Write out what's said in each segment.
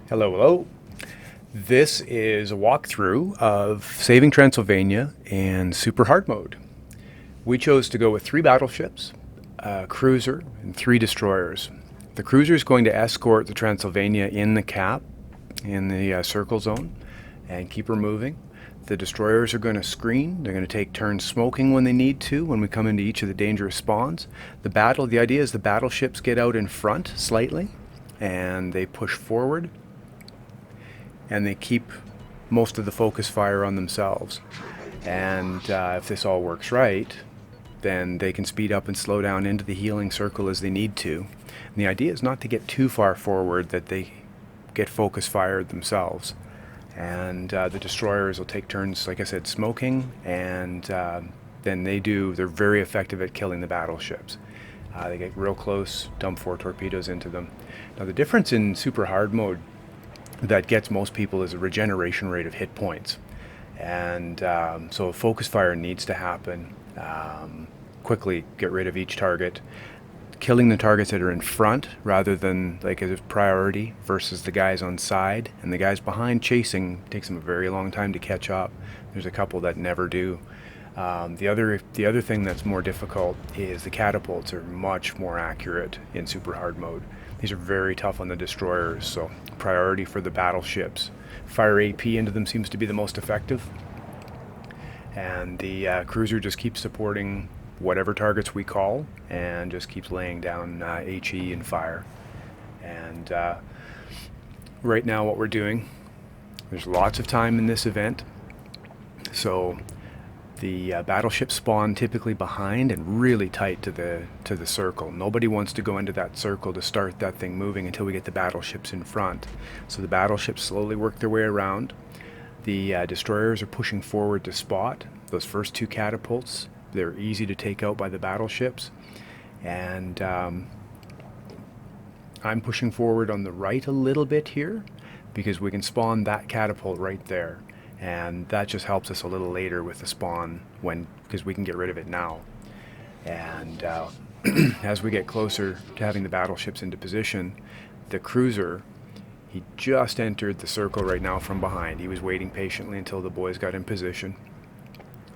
Hello, hello. This is a walkthrough of Saving Transylvania in super hard mode. We chose to go with 3 battleships, a cruiser, and 3 destroyers. The cruiser is going to escort the Transylvania in the cap, in the circle zone, and keep her moving. The destroyers are going to screen. They're going to take turns smoking when they need to when we come into each of the dangerous spawns. The idea is the battleships get out in front slightly, and they push forward, and they keep most of the focus fire on themselves. And if this all works right, then they can speed up and slow down into the healing circle as they need to. And the idea is not to get too far forward that they get focus fired themselves. And the destroyers will take turns, like I said, smoking, and then they're very effective at killing the battleships. They get real close, dump 4 torpedoes into them. Now the difference in super hard mode that gets most people is a regeneration rate of hit points. And so focus fire needs to happen. Quickly get rid of each target. Killing the targets that are in front rather than like as a priority versus the guys on side, and the guys behind chasing takes them a very long time to catch up. There's a couple that never do. The other thing that's more difficult is the catapults are much more accurate in super hard mode. These are very tough on the destroyers, so priority for the battleships. Fire AP into them seems to be the most effective, and the cruiser just keeps supporting whatever targets we call and just keeps laying down HE and fire. And right now what we're doing, there's lots of time in this event, so the battleships spawn typically behind and really tight to the circle. Nobody wants to go into that circle to start that thing moving until we get the battleships in front. So the battleships slowly work their way around. The destroyers are pushing forward to spot. Those first 2 catapults, they're easy to take out by the battleships. And I'm pushing forward on the right a little bit here because we can spawn that catapult right there. And that just helps us a little later with the spawn because we can get rid of it now. And as we get closer to having the battleships into position, the cruiser, he just entered the circle right now from behind. He was waiting patiently until the boys got in position.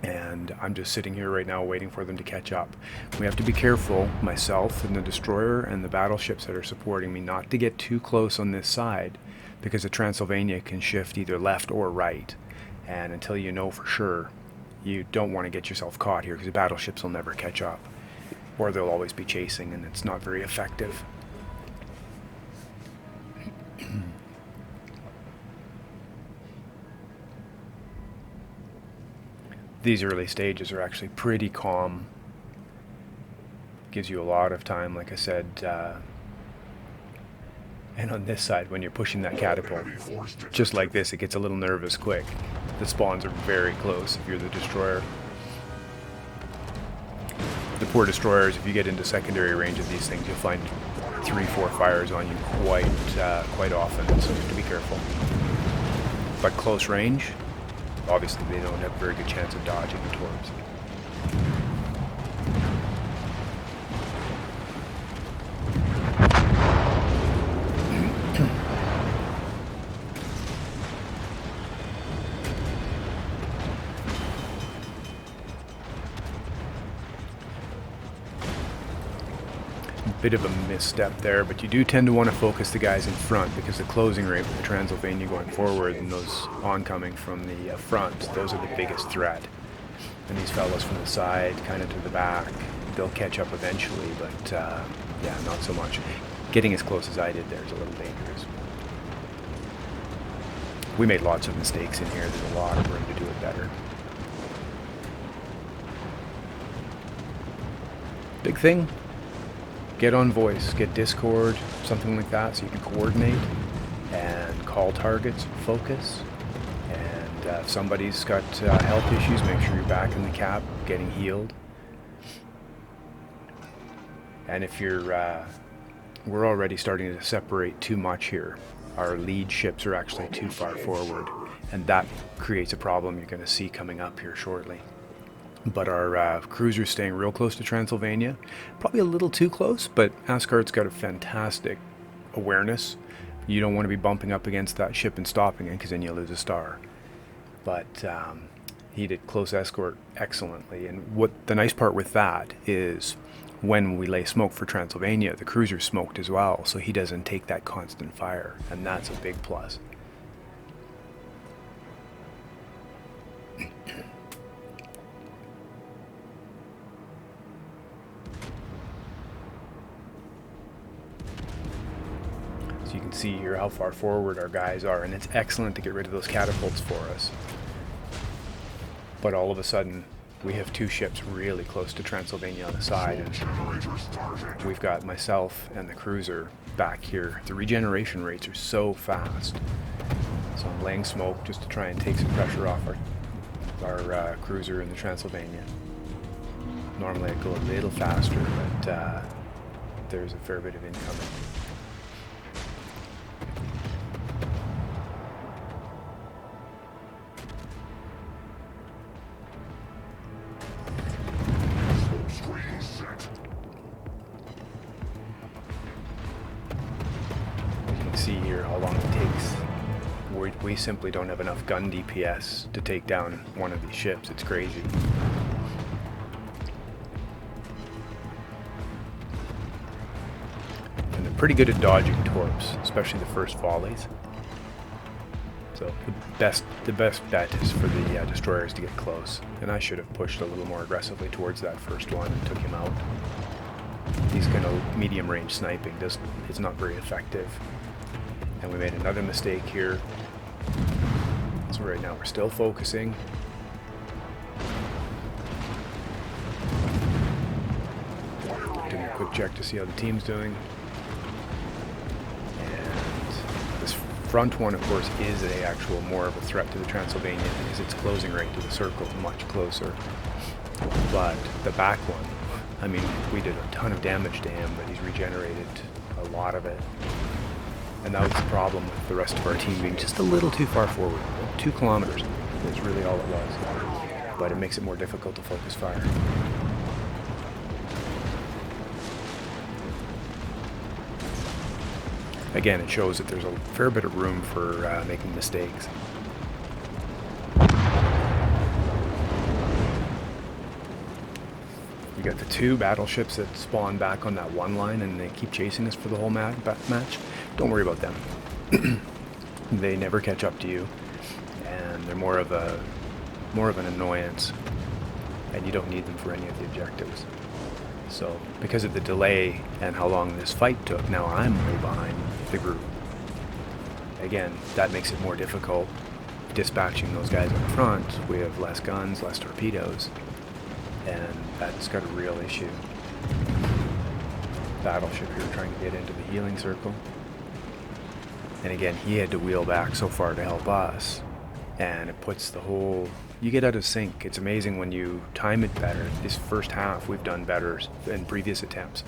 And I'm just sitting here right now waiting for them to catch up. We have to be careful, myself and the destroyer and the battleships that are supporting me, not to get too close on this side, because the Transylvania can shift either left or right. And until you know for sure, you don't want to get yourself caught here because the battleships will never catch up, or they'll always be chasing, and it's not very effective. These early stages are actually pretty calm. Gives you a lot of time, like I said. And on this side, when you're pushing that catapult, just like this, it gets a little nervous quick. The spawns are very close if you're the destroyer. The poor destroyers, if you get into secondary range of these things, you'll find 3-4 fires on you quite often, so you have to be careful. But close range, obviously they don't have a very good chance of dodging the torps. Bit of a misstep there, but you do tend to want to focus the guys in front because the closing rate with the Transylvania going forward and those oncoming from the front, those are the biggest threat. And these fellows from the side, kind of to the back, they'll catch up eventually, but yeah, not so much. Getting as close as I did there is a little dangerous. We made lots of mistakes in here. There's a lot of room to do it better. Big thing, get on voice, get Discord, something like that, so you can coordinate and call targets, focus. And if somebody's got health issues, make sure you're back in the cap, getting healed. And if you're, we're already starting to separate too much here. Our lead ships are actually too far forward, and that creates a problem you're going to see coming up here shortly. But our cruiser's staying real close to Transylvania. Probably a little too close, but Asgard's got a fantastic awareness. You don't want to be bumping up against that ship and stopping it, because then you lose a star. But he did close escort excellently. And what the nice part with that is, when we lay smoke for Transylvania, the cruiser smoked as well, so he doesn't take that constant fire, and that's a big plus. So you can see here how far forward our guys are, and it's excellent to get rid of those catapults for us. But all of a sudden, we have two ships really close to Transylvania on the side, and we've got myself and the cruiser back here. The regeneration rates are so fast. So I'm laying smoke just to try and take some pressure off our cruiser in the Transylvania. Normally I'd go a little faster, but there's a fair bit of incoming. See here how long it takes. We simply don't have enough gun DPS to take down one of these ships. It's crazy. And they're pretty good at dodging torps, especially the first volleys. So the best bet is for the destroyers to get close. And I should have pushed a little more aggressively towards that first one and took him out. These kind of medium range sniping is not very effective. And we made another mistake here. So right now we're still focusing. Doing a quick check to see how the team's doing. And this front one, of course, is more of a threat to the Transylvania, because its closing rate to the circle is much closer. But the back one, I mean, we did a ton of damage to him, but he's regenerated a lot of it. And that was the problem with the rest of our team being just a little too far forward. 2 kilometers is really all it was. But it makes it more difficult to focus fire. Again, it shows that there's a fair bit of room for making mistakes. You got the 2 battleships that spawn back on that one line, and they keep chasing us for the whole match. Don't worry about them. They never catch up to you, and they're more of an annoyance, and you don't need them for any of the objectives. So because of the delay and how long this fight took, now I'm way behind the group. Again, that makes it more difficult dispatching those guys up front. We have less guns, less torpedoes, and that's got a real issue. Battleship here trying to get into the healing circle. And again, he had to wheel back so far to help us, and it puts the whole... You get out of sync. It's amazing when you time it better. This first half we've done better than previous attempts.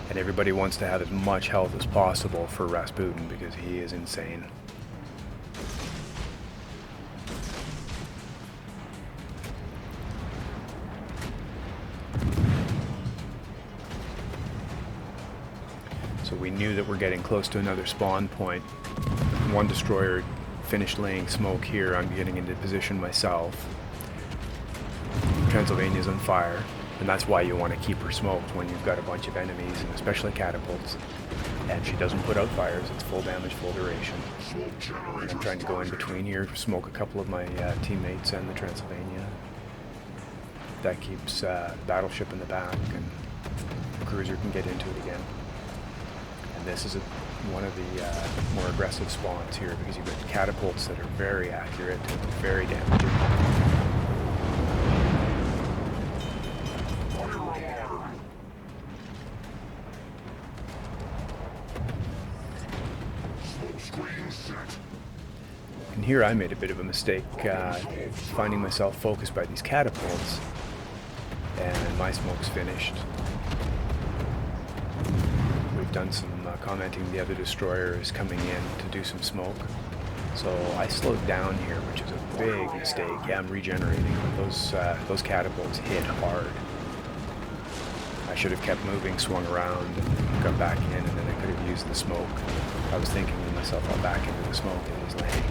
And everybody wants to have as much health as possible for Rasputin, because he is insane. So we knew that we're getting close to another spawn point. One destroyer finished laying smoke here. I'm getting into position myself. Transylvania's on fire, and that's why you want to keep her smoked when you've got a bunch of enemies, and especially catapults. And she doesn't put out fires. It's full damage, full duration. And I'm trying to go in between here, smoke a couple of my teammates and the Transylvania. That keeps battleship in the back, and the cruiser can get into it again. This is one of the more aggressive spawns here, because you've got catapults that are very accurate, very damaging. And here I made a bit of a mistake, finding myself focused by these catapults, and my smoke's finished. We've done some commenting. The other destroyer is coming in to do some smoke. So I slowed down here, which is a big mistake. Yeah, I'm regenerating. Those catapults hit hard. I should have kept moving, swung around, and got back in, and then I could have used the smoke. I was thinking to myself, I'll back into the smoke and he's landing.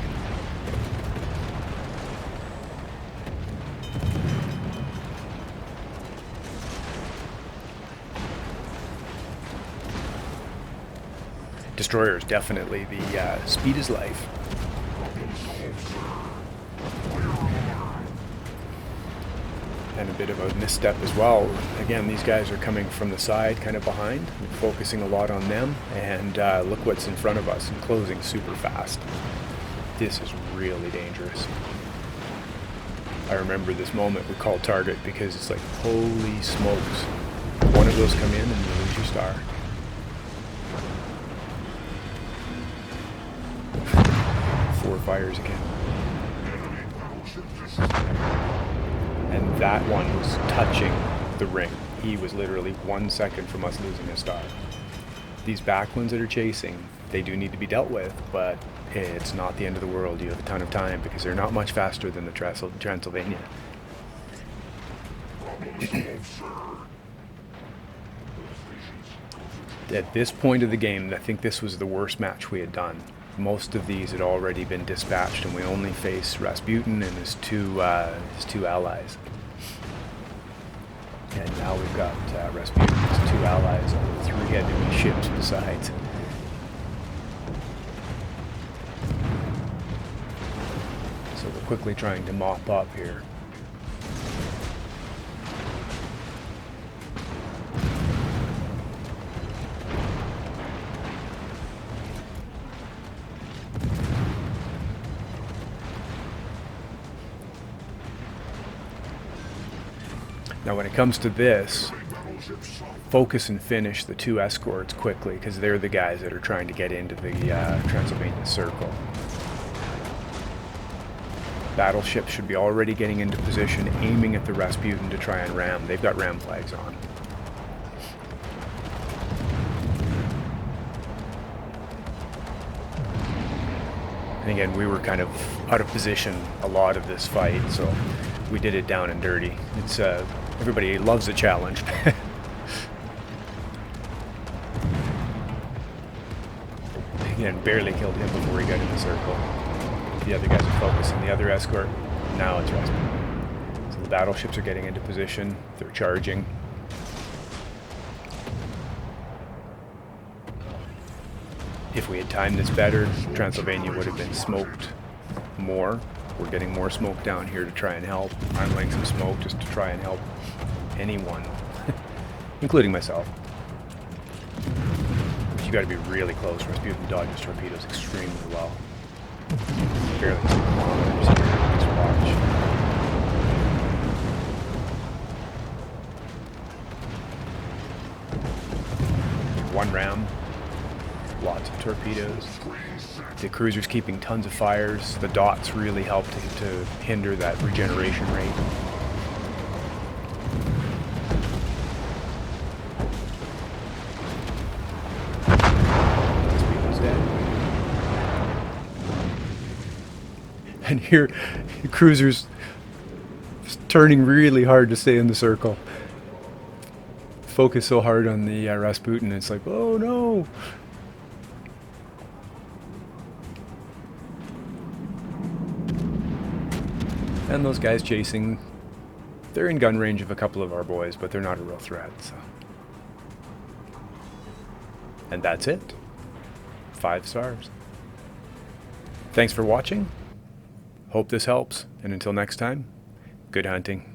Destroyer is definitely the speed is life. And a bit of a misstep as well. Again, these guys are coming from the side, kind of behind. We're focusing a lot on them, and look what's in front of us and closing super fast. This is really dangerous. I remember this moment we called target because it's like, holy smokes. One of those come in and you lose your star. Four fires again. And that one was touching the ring. He was literally 1 second from us losing a star. These back ones that are chasing, they do need to be dealt with, but it's not the end of the world. You have a ton of time because they're not much faster than the Transylvania. At this point of the game, I think this was the worst match we had done. Most of these had already been dispatched, and we only faced Rasputin and his two allies. And now we've got Rasputin and his two allies on 3 enemy ships besides. So we're quickly trying to mop up here. Now when it comes to this, focus and finish the 2 escorts quickly because they're the guys that are trying to get into the Transylvania circle. Battleships should be already getting into position, aiming at the Rasputin to try and ram. They've got ram flags on. And again, we were kind of out of position a lot of this fight, so we did it down and dirty. It's everybody loves a challenge. Again, barely killed him before he got in the circle. The other guys are focusing the other escort. Now it's Rasputin. So the battleships are getting into position. They're charging. If we had timed this better, Transylvania would have been smoked more. We're getting more smoke down here to try and help. I'm laying some smoke just to try and help anyone, including myself. But you got to be really close. Rasputin dodges torpedoes extremely well. Barely 2 kilometers here. Just watch. One ram. Lots of torpedoes. The cruiser's keeping tons of fires. The dots really help to hinder that regeneration rate. Speedo's dead. And here, the cruiser's turning really hard to stay in the circle. Focus so hard on the Rasputin, it's like, oh no! And those guys chasing, they're in gun range of a couple of our boys, but they're not a real threat, so. And that's it. 5 stars. Thanks for watching. Hope this helps, and until next time, good hunting.